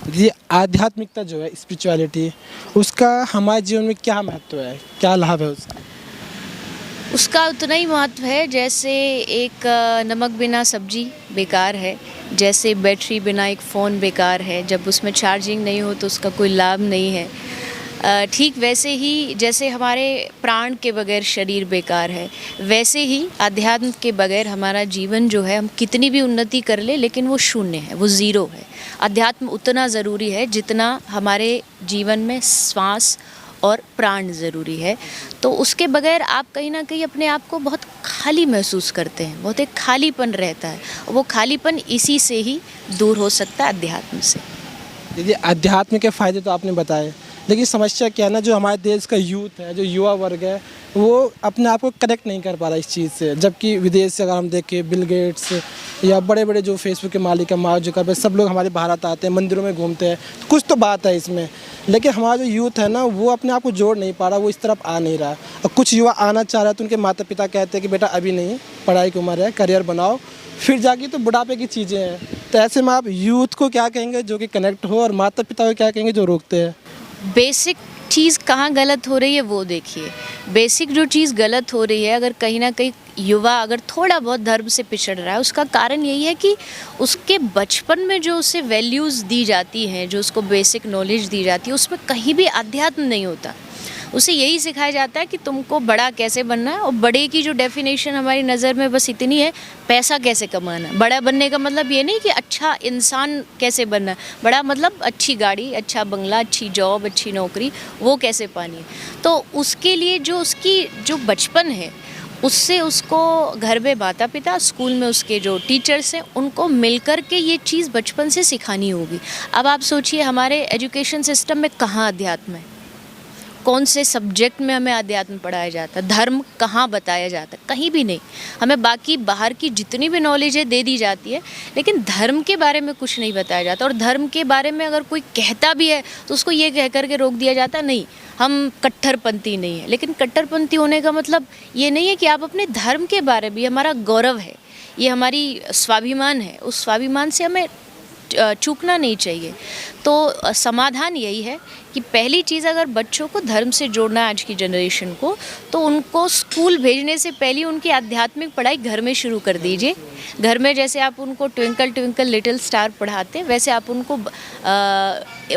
ये आध्यात्मिकता जो है, स्पिरिचुअलिटी, उसका हमारे जीवन में क्या महत्व है, क्या लाभ है उसका? उसका उतना ही महत्व है जैसे एक नमक बिना सब्जी बेकार है, जैसे बैटरी बिना एक फ़ोन बेकार है, जब उसमें चार्जिंग नहीं हो तो उसका कोई लाभ नहीं है। ठीक वैसे ही जैसे हमारे प्राण के बगैर शरीर बेकार है, वैसे ही अध्यात्म के बगैर हमारा जीवन जो है, हम कितनी भी उन्नति कर ले लेकिन वो शून्य है, वो ज़ीरो है। अध्यात्म उतना ज़रूरी है जितना हमारे जीवन में श्वास और प्राण ज़रूरी है। तो उसके बगैर आप कहीं ना कहीं अपने आप को बहुत खाली महसूस करते हैं, बहुत एक खालीपन रहता है। वो खालीपन इसी से ही दूर हो सकता है, अध्यात्म से। देखिए, अध्यात्म के फ़ायदे तो आपने बताए, लेकिन समस्या क्या है ना, जो हमारे देश का यूथ है, जो युवा वर्ग है, वो अपने आप को कनेक्ट नहीं कर पा रहा इस चीज़ से। जबकि विदेश से अगर हम देखें, बिल गेट्स या बड़े बड़े जो फेसबुक के मालिक हैं, मार्क जुकरबर्ग, सब लोग हमारे भारत आते हैं, मंदिरों में घूमते हैं, तो कुछ तो बात है इसमें। लेकिन हमारा जो यूथ है ना, वो अपने आप को जोड़ नहीं पा रहा, वो इस तरफ आ नहीं रहा। और कुछ युवा आना चाह रहा है तो उनके माता पिता कहते हैं कि बेटा अभी नहीं, पढ़ाई की उम्र है, करियर बनाओ, फिर जाके तो बुढ़ापे की चीज़ें हैं। तो ऐसे में आप यूथ को क्या कहेंगे जो कि कनेक्ट हो, और माता पिता को क्या कहेंगे जो रोकते हैं? बेसिक चीज़ कहाँ गलत हो रही है वो देखिए। बेसिक जो चीज़ गलत हो रही है, अगर कहीं ना कहीं युवा अगर थोड़ा बहुत धर्म से पिछड़ रहा है, उसका कारण यही है कि उसके बचपन में जो उसे वैल्यूज़ दी जाती हैं, जो उसको बेसिक नॉलेज दी जाती है, उसमें कहीं भी अध्यात्म नहीं होता। उसे यही सिखाया जाता है कि तुमको बड़ा कैसे बनना है, और बड़े की जो डेफिनेशन हमारी नज़र में बस इतनी है, पैसा कैसे कमाना है। बड़ा बनने का मतलब ये नहीं कि अच्छा इंसान कैसे बनना है, बड़ा मतलब अच्छी गाड़ी, अच्छा बंगला, अच्छी जॉब, अच्छी नौकरी, वो कैसे पानी है। तो उसके लिए जो उसकी जो बचपन है, उससे उसको घर में माता पिता, स्कूल में उसके जो टीचर्स हैं, उनको मिलकर के ये चीज़ बचपन से सिखानी होगी। अब आप सोचिए, हमारे एजुकेशन सिस्टम में कहाँ अध्यात्म है? कौन से सब्जेक्ट में हमें अध्यात्म पढ़ाया जाता है? धर्म कहाँ बताया जाता है? कहीं भी नहीं। हमें बाकी बाहर की जितनी भी नॉलेज है दे दी जाती है, लेकिन धर्म के बारे में कुछ नहीं बताया जाता। और धर्म के बारे में अगर कोई कहता भी है तो उसको ये कह कर के रोक दिया जाता है, नहीं हम कट्टरपंथी नहीं है। लेकिन कट्टरपंथी होने का मतलब ये नहीं है कि आप अपने धर्म के बारे में, हमारा गौरव है, ये हमारी स्वाभिमान है, उस स्वाभिमान से हमें चूकना नहीं चाहिए। तो समाधान यही है कि पहली चीज़, अगर बच्चों को धर्म से जोड़ना है आज की जनरेशन को, तो उनको स्कूल भेजने से पहले उनकी आध्यात्मिक पढ़ाई घर में शुरू कर दीजिए। घर में जैसे आप उनको ट्विंकल ट्विंकल लिटिल स्टार पढ़ाते हैं, वैसे आप उनको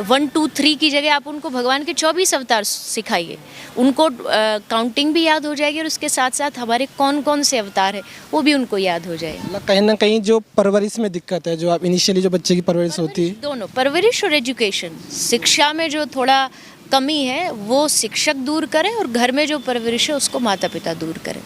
1 2 3 की जगह आप उनको भगवान के 24 अवतार सिखाइए। उनको काउंटिंग भी याद हो जाएगी, और उसके साथ साथ हमारे कौन कौन से अवतार हैं वो भी उनको याद हो जाएगी। मतलब कहीं ना कहीं जो परवरिश में दिक्कत है, जो आप इनिशियली जो बच्चे की परवरिश होती है, दोनों, परवरिश और एजुकेशन, शिक्षा में जो थोड़ा कमी है वो शिक्षक दूर करें, और घर में जो परवरिश है उसको माता पिता दूर करें।